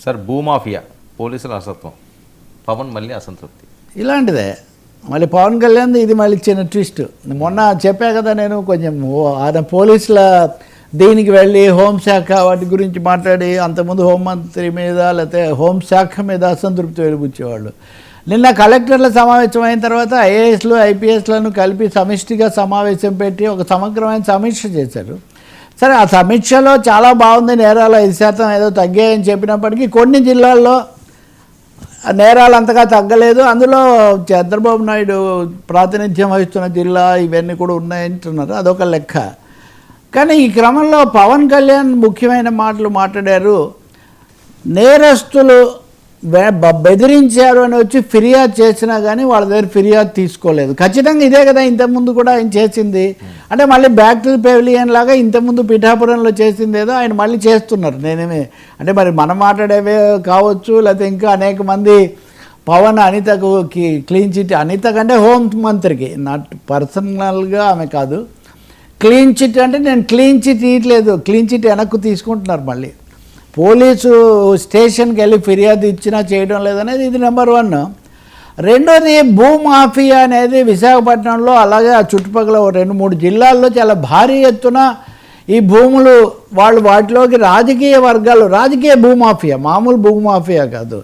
Sir భూమాఫియా, పోలీసుల అసత్వం, పవన్ మళ్ళీ అసంతృప్తి, ఇలాంటిదే మళ్ళీ పవన్ కళ్యాణ్ ఇది మళ్ళీ చిన్న ట్విస్ట్. మొన్న చెప్పా కదా నేను, కొంచెం ఆయన పోలీసుల దీనికి వెళ్ళి హోంశాఖ వాటి గురించి మాట్లాడి అంతకుముందు హోంమంత్రి మీద లేకపోతే హోంశాఖ మీద అసంతృప్తి వెలిబుచ్చేవాళ్ళు. నిన్న కలెక్టర్ల సమావేశం అయిన తర్వాత ఐఏఎస్లు ఐపీఎస్లను కలిపి సమిష్టిగా సమావేశం పెట్టి ఒక సమగ్రమైన సమీక్ష చేశారు. సరే, ఆ సమీక్షలో చాలా బాగుంది, నేరాలు 5% ఏదో తగ్గాయని చెప్పినప్పటికీ కొన్ని జిల్లాల్లో నేరాలు అంతగా తగ్గలేదు. అందులో చంద్రబాబు నాయుడు ప్రాతినిధ్యం వహిస్తున్న జిల్లా ఇవన్నీ కూడా ఉన్నాయంటున్నారు, అదొక లెక్క. కానీ ఈ క్రమంలో పవన్ కళ్యాణ్ ముఖ్యమైన మాటలు మాట్లాడారు. నేరస్తులు బెదిరించారు అని వచ్చి ఫిర్యాదు చేసినా కానీ వాళ్ళ దగ్గర ఫిర్యాదు తీసుకోలేదు. ఖచ్చితంగా ఇదే కదా ఇంతకుముందు కూడా ఆయన చేసింది. అంటే మళ్ళీ బ్యాక్ టు ది పెవిలియన్ లాగా ఇంతకుముందు పిఠాపురంలో చేసింది ఏదో ఆయన మళ్ళీ చేస్తున్నారు. నేనేమి అంటే మరి మనం మాట్లాడేవే కావచ్చు, లేకపోతే ఇంకా అనేక మంది పవన్ అనితకు క్లీన్ చిట్, అనిత కంటే హోం మంత్రికి, నాట్ పర్సనల్గా ఆమె కాదు, క్లీన్ చిట్ అంటే నేను క్లీన్ చిట్ ఇవ్వట్లేదు, క్లీన్ చిట్ వెనక్కు తీసుకుంటున్నారు. మళ్ళీ పోలీసు స్టేషన్కి వెళ్ళి ఫిర్యాదు ఇచ్చినా చేయడం లేదనేది ఇది నెంబర్ 1. రెండోది భూమాఫియా అనేది విశాఖపట్నంలో అలాగే ఆ చుట్టుపక్కల 2-3 జిల్లాల్లో చాలా భారీ ఎత్తున ఈ భూములు వాళ్ళు వాటిలోకి రాజకీయ వర్గాలు, రాజకీయ భూమాఫియా, మామూలు భూమాఫియా కాదు,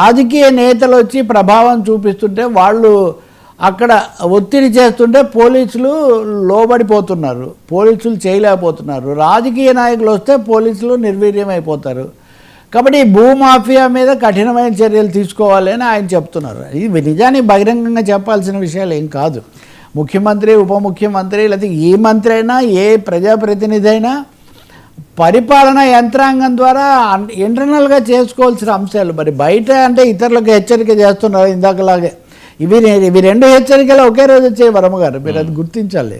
రాజకీయ నేతలు వచ్చి ప్రభావం చూపిస్తుంటే వాళ్ళు అక్కడ ఒత్తిడి చేస్తుంటే పోలీసులు లోబడిపోతున్నారు, పోలీసులు చేయలేకపోతున్నారు. రాజకీయ నాయకులు వస్తే పోలీసులు నిర్వీర్యమైపోతారు. కాబట్టి భూమాఫియా మీద కఠినమైన చర్యలు తీసుకోవాలి అని ఆయన చెప్తున్నారు. ఇది నిజానికి బహిరంగంగా చెప్పాల్సిన విషయాలు ఏం కాదు. ముఖ్యమంత్రి, ఉప ముఖ్యమంత్రి, లేకపోతే ఏ మంత్రి అయినా, ఏ ప్రజాప్రతినిధి అయినా పరిపాలనా యంత్రాంగం ద్వారా ఇంటర్నల్గా చేసుకోవాల్సిన అంశాలు. మరి బయట అంటే ఇతరులకు హెచ్చరిక చేస్తున్నారు ఇందాకలాగే. ఇవి 2 హెచ్చరికలు ఒకే రోజు వచ్చాయి వర్మ గారు, మీరు అది గుర్తించాలి.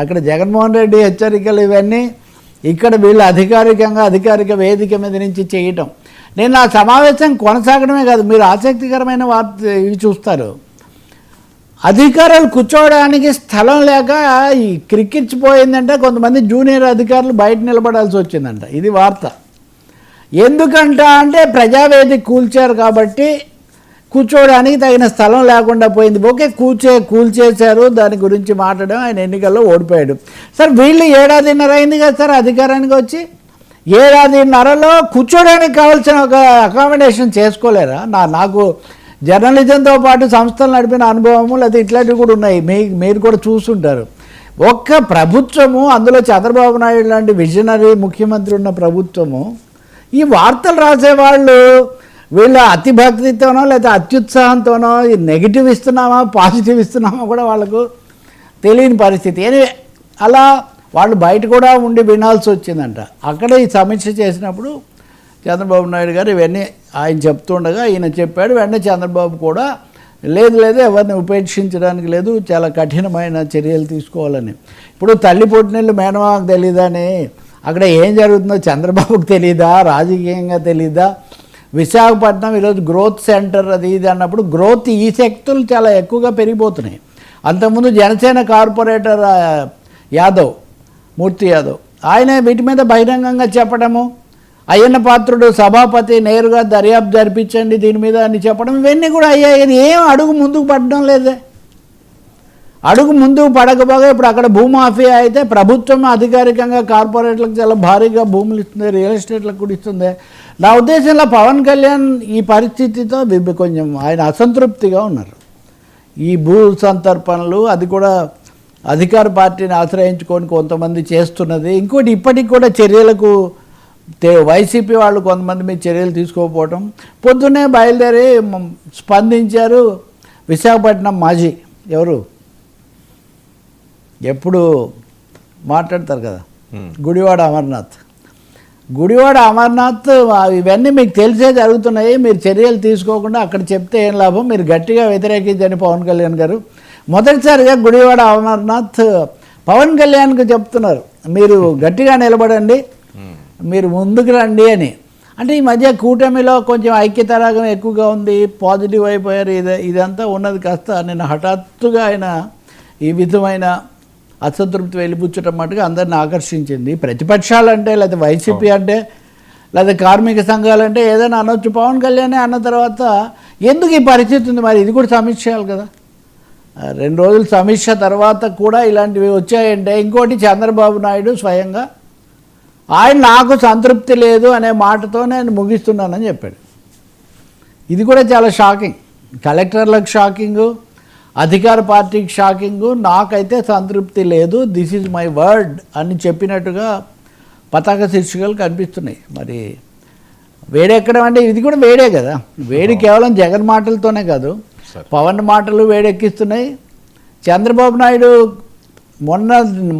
అక్కడ జగన్మోహన్ రెడ్డి హెచ్చరికలు ఇవన్నీ, ఇక్కడ వీళ్ళు అధికారిక వేదిక మీద నుంచి చేయటం. నేను ఆ సమావేశం కొనసాగడమే కాదు, మీరు ఆసక్తికరమైన వార్త ఇవి చూస్తారు. అధికారులు కూర్చోవడానికి స్థలం లేక ఈ క్రిక్కిచ్చిపోయిందంటే కొంతమంది జూనియర్ అధికారులు బయట నిలబడాల్సి వచ్చిందంట. ఇది వార్త. ఎందుకంట అంటే ప్రజావేదిక కూల్చారు కాబట్టి కూర్చోవడానికి తగిన స్థలం లేకుండా పోయింది. ఓకే, కూల్చేశారు, దాని గురించి మాట్లాడడం, ఆయన ఎన్నికల్లో ఓడిపోయాడు. సార్ వీళ్ళు 1.5 ఏళ్ళు అయింది కదా సార్ అధికారానికి వచ్చి, 1.5 ఏళ్ళలో కూర్చోడానికి కావాల్సిన ఒక అకామిడేషన్ చేసుకోలేరా? నాకు జర్నలిజంతో పాటు సంస్థలు నడిపిన అనుభవము లేదా ఇట్లాంటివి కూడా ఉన్నాయి, మీరు కూడా చూస్తుంటారు. ఒక్క ప్రభుత్వము, అందులో చంద్రబాబు నాయుడు లాంటి విజనరీ ముఖ్యమంత్రి ఉన్న ప్రభుత్వము, ఈ వార్తలు రాసేవాళ్ళు వీళ్ళ అతిభక్తితోనో లేదా అత్యుత్సాహంతోనో నెగిటివ్ ఇస్తున్నామా పాజిటివ్ ఇస్తున్నామా కూడా వాళ్ళకు తెలియని పరిస్థితి. ఎనివే అలా వాళ్ళు బయట కూడా ఉండి వినాల్సి వచ్చిందంట. అక్కడ ఈ సమీక్ష చేసినప్పుడు చంద్రబాబు నాయుడు గారు ఇవన్నీ ఆయన చెప్తుండగా ఈయన చెప్పాడు. వెంటనే చంద్రబాబు కూడా లేదు ఎవరిని ఉపేక్షించడానికి లేదు, చాలా కఠినమైన చర్యలు తీసుకోవాలని. ఇప్పుడు తల్లి పుట్టినళ్ళు మేనమాకు తెలీదని, అక్కడ ఏం జరుగుతుందో చంద్రబాబుకు తెలీదా, రాజకీయంగా తెలీదా? విశాఖపట్నం ఈరోజు గ్రోత్ సెంటర్ అది ఇది అన్నప్పుడు గ్రోత్ ఈ శక్తులు చాలా ఎక్కువగా పెరిగిపోతున్నాయి. అంతకుముందు జనసేన కార్పొరేటర్ మూర్తి యాదవ్ ఆయన వీటి మీద బహిరంగంగా చెప్పడము, అయ్యన్న పాత్రుడు సభాపతి నేరుగా దర్యాప్తు జరిపించండి దీని మీద అని చెప్పడం, ఇవన్నీ కూడా అయ్యాయి. ఏం అడుగు ముందుకు పడడం లేదే. అడుగు ముందుకు పడకపోగా ఇప్పుడు అక్కడ భూమాఫియా అయితే ప్రభుత్వం అధికారికంగా కార్పొరేట్లకు చాలా భారీగా భూములు ఇస్తుంది, రియల్ ఎస్టేట్లకు కూడా ఇస్తుంది. నా ఉద్దేశంలో పవన్ కళ్యాణ్ ఈ పరిస్థితితో కొంచెం ఆయన అసంతృప్తిగా ఉన్నారు. ఈ భూ సంతర్పణలు అది కూడా అధికార పార్టీని ఆశ్రయించుకొని కొంతమంది చేస్తున్నది. ఇంకోటి ఇప్పటికి కూడా చర్యలకు వైసీపీ వాళ్ళు కొంతమంది మీద చర్యలు తీసుకోకపోవటం. పొద్దున్నే బయలుదేరి స్పందించారు విశాఖపట్నం మాజీ ఎవరు ఎప్పుడు మాట్లాడతారు కదా, గుడివాడ అమర్నాథ్ ఇవన్నీ మీకు తెలిసే జరుగుతున్నాయి, మీరు చర్యలు తీసుకోకుండా అక్కడ చెప్తే ఏం లాభం, మీరు గట్టిగా వ్యతిరేకించని పవన్ కళ్యాణ్ గారు మొదటిసారిగా గుడివాడ అమర్నాథ్ పవన్ కళ్యాణ్కి చెప్తున్నారు, మీరు గట్టిగా నిలబడండి, మీరు ముందుకు రండి అని. అంటే ఈ మధ్య కూటమిలో కొంచెం ఐక్యతరాగం ఎక్కువగా ఉంది, పాజిటివ్ అయిపోయారు. ఇదంతా ఉన్నది కాస్త నిన్న హఠాత్తుగా ఆయన ఈ విధమైన అసంతృప్తి వెలిపుచ్చటం మటుగా అందరిని ఆకర్షించింది. ప్రతిపక్షాలు అంటే లేకపోతే వైసీపీ అంటే లేదా కార్మిక సంఘాలంటే ఏదైనా అనొచ్చు. పవన్ కళ్యాణ్ అన్న తర్వాత ఎందుకు ఈ పరిస్థితి ఉంది? మరి ఇది కూడా సమీక్ష చేయాలి కదా. 2 రోజులు సమీక్ష తర్వాత కూడా ఇలాంటివి వచ్చాయంటే, ఇంకోటి చంద్రబాబు నాయుడు స్వయంగా ఆయన నాకు సంతృప్తి లేదు అనే మాటతో నేను ముగిస్తున్నానని చెప్పాడు. ఇది కూడా చాలా షాకింగ్. కలెక్టర్లకు షాకింగు, అధికార పార్టీకి షాకింగు. నాకైతే సంతృప్తి లేదు, దిస్ ఈజ్ మై వర్డ్ అని చెప్పినట్టుగా పతాక శీర్షికలు కనిపిస్తున్నాయి. మరి వేడెక్కడం అంటే ఇది కూడా వేడే కదా. వేడి కేవలం జగన్ మాటలతోనే కాదు, పవన్ మాటలు వేడెక్కిస్తున్నాయి. చంద్రబాబు నాయుడు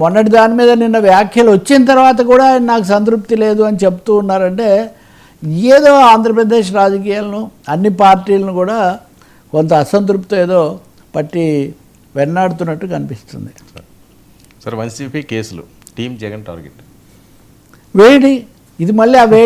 మొన్నటి దాని మీద నిన్న వ్యాఖ్యలు వచ్చిన తర్వాత కూడా ఆయన నాకు సంతృప్తి లేదు అని చెప్తూ ఉన్నారంటే, ఏదో ఆంధ్రప్రదేశ్ రాజకీయాలను, అన్ని పార్టీలను కూడా కొంత అసంతృప్తి ఏదో పట్టి వెన్నాడుతున్నట్టు కనిపిస్తుంది. సార్ 1CP కేసులు టీం జగన్ టార్గెట్ వేడి, ఇది మళ్ళీ ఆ వేడి